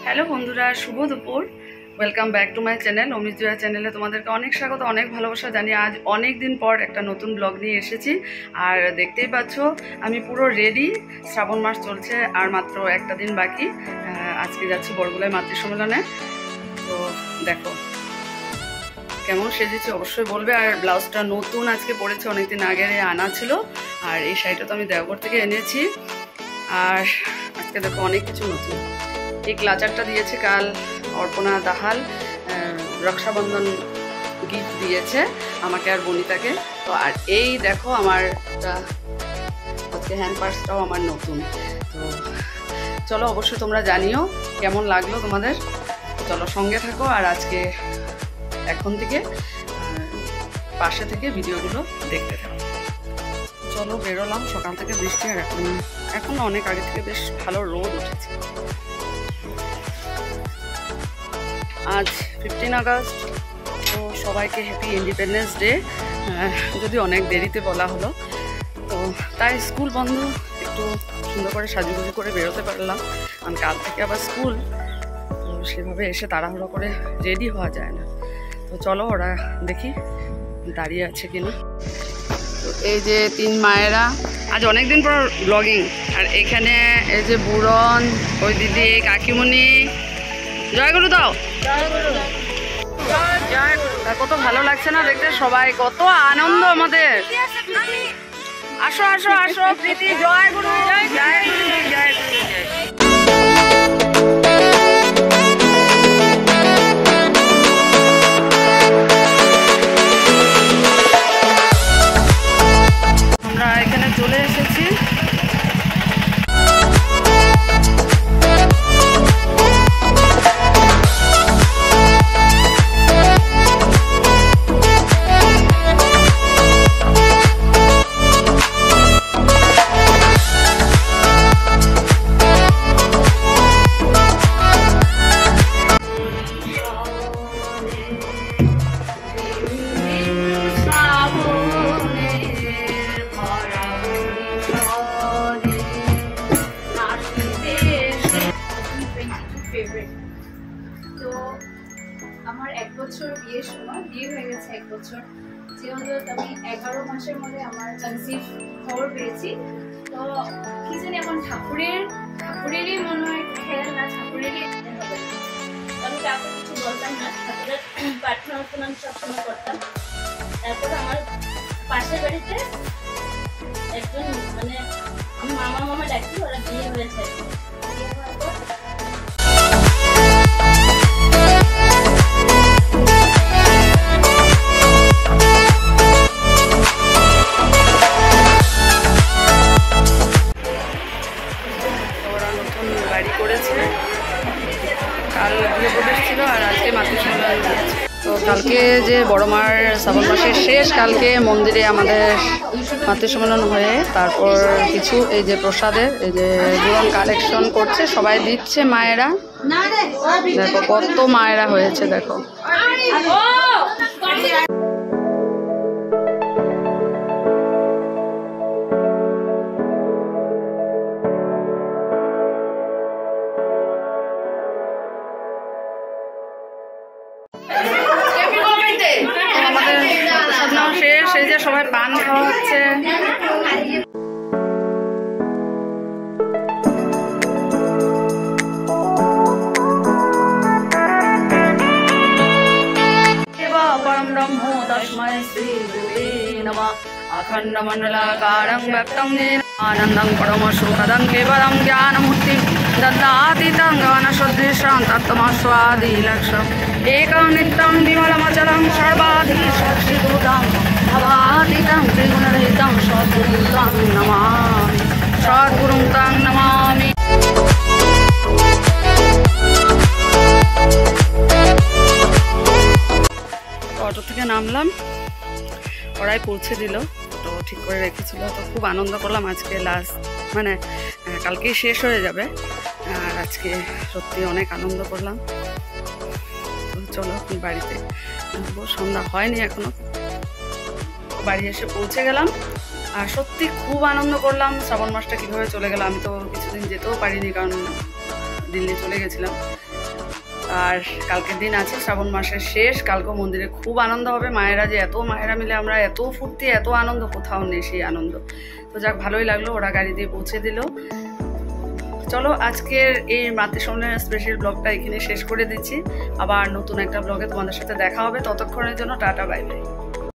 Hello বন্ধুরা, শুভ দুপুর। Welcome back to my channel Amit Jaya চ্যানেলে তোমাদেরকে অনেক স্বাগত, অনেক ভালোবাসা জানিয়ে আজ অনেক দিন পর একটা নতুন ব্লগ নিয়ে এসেছি। আর দেখতেই পাচ্ছ আমি পুরো রেডি। শ্রাবণ মাস চলছে আর মাত্র একটা দিন বাকি। আজকে যাচ্ছি বড়গুলায় মাতৃ সম্মেলনে। তো দেখো কেমন সেজেছি অবশ্যই বলবে। আর ব্লাউজটা নতুন আজকে পরেছে, অনেকদিন আগের আনা ছিল। আর এই শাড়িটা তো আমি দেওঘর থেকে এনেছি। আর আজকে দেখো অনেক কিছু নতুন। এই ক্লাচারটা দিয়েছে কাল অর্পণা দাহাল, রক্ষাবন্ধন গিফট দিয়েছে আমাকে আর বনিতাকে। তো আর এই দেখো আমার আজকে হ্যান্ড পার্সটাও আমার নতুন। তো চলো অবশ্যই তোমরা জানিও কেমন লাগলো তোমাদের। চলো সঙ্গে থাকো আর আজকে এখন থেকে পাশে থেকে ভিডিওগুলো দেখতে থাকো। চলো বেরোলাম, সকাল থেকে বৃষ্টি আর এখন অনেক আগে থেকে বেশ ভালো রোদ উঠেছে। আজ 15 আগস্ট, তো সবাইকে হ্যাপি ইন্ডিপেন্ডেন্স ডে। যদি অনেক দেরিতে বলা হলো, তো তাই স্কুল বন্ধ, একটু সুন্দর করে সাজুগুজু করে বেরোতে পারলাম। কারণ কাল থেকে আবার স্কুল, তো সেভাবে এসে তাড়াহুড়ো করে রেডি হওয়া যায় না। তো চলো ওরা দেখি দাঁড়িয়ে আছে কিনা। তো এই যে 3 মায়েরা, আজ অনেক দিন পর ব্লগিং। আর এখানে এই যে বুড়ন, ওই দিদি, কাকিমণি, জয়গুরু দাও। কত ভালো লাগছে না দেখতে, সবাই কত আনন্দ আমাদের। আসো আসো আসো প্রীতি, জয়গুরু জয়গুরু জয়গুরু জয়। আমরা এখানে চলে এসেছি। তো আমার 1 বছর বিয়ের সময়, বিয়ে হয়ে গেছে 1 বছর, যেহেতু আমি 11 মাসের মধ্যে আমার কনসিভ খবর পেয়েছি। তো কি জানি এখন ঠাকুরেরই মনে হয় খেয়াল না, ঠাকুরেরই হবে। আমি কাউকে কিছু বলতাম না, ঠাকুরের প্রার্থনা আমি সবসময় করতাম। তারপর আমার পাশের বাড়িতে একজন মানে আমি মামা ডাকি, ওরা বিয়ে হয়েছে। বিয়ে হওয়ার পর কাল গৃহপ্রবেশ ছিল আর আজকে মাতৃ সম্মেলন হয়েছে। তো কালকে যে বড় মার শ্রাবণ মাসের শেষ, কালকে মন্দিরে আমাদের মাতৃ সম্মেলন হয়ে তারপর কিছু এই যে প্রসাদের এই যে জীবন কালেকশন করছে, সবাই দিচ্ছে মায়েরা। দেখো কত মায়েরা হয়েছে, দেখো শেষ। এই যে সবাই পান খাওয়া হচ্ছে। পরম ব্রহ্ম তস্मै শ্রী গুরুবে নমঃ। অখণ্ড মণ্ডলাকারং ব্যক্তং येन आनन्दं परमसुखदं केवलं ज्ञानमूर्तिं दत्तातीतं गगनसदृशं तत्त्वमस्वादिलक्ष्यम् एकं नित्यं विमलमचलं सर्वाधिशक्तिदूतं भवातीतं त्रिगुणरहितं सद्गुरुं तं नमामि, सद्गुरुं तं नमामि। অটো থেকে নামলাম, ওরাই পৌঁছে দিল, তো ঠিক করে রেখেছিল। তো খুব আনন্দ করলাম আজকে, লাস্ট মানে কালকেই শেষ হয়ে যাবে। আর আজকে সত্যি অনেক আনন্দ করলাম। তো চলো বাড়িতে সন্ধ্যা হয়নি এখনো, বাড়ি এসে পৌঁছে গেলাম। আর সত্যি খুব আনন্দ করলাম। শ্রাবণ মাসটা কীভাবে চলে গেল, আমি তো কিছুদিন যেতেও পারিনি কারণ দিল্লি চলে গেছিলাম। আর কালকের দিন আছে শ্রাবণ মাসের শেষ, কালকেও মন্দিরে খুব আনন্দ হবে। মায়েরা যে এত মায়েরা মিলে আমরা এত ফুর্তি এত আনন্দ কোথাও নেই সেই আনন্দ। তো যাক, ভালোই লাগলো, ওরা গাড়ি দিয়ে পৌঁছে দিল। চলো আজকের এই মাতৃসম্মেলনের স্পেশাল ব্লগটা এখানে শেষ করে দিচ্ছি। আবার নতুন একটা ব্লগে তোমাদের সাথে দেখা হবে, ততক্ষণের জন্য টাটা বাই বাই।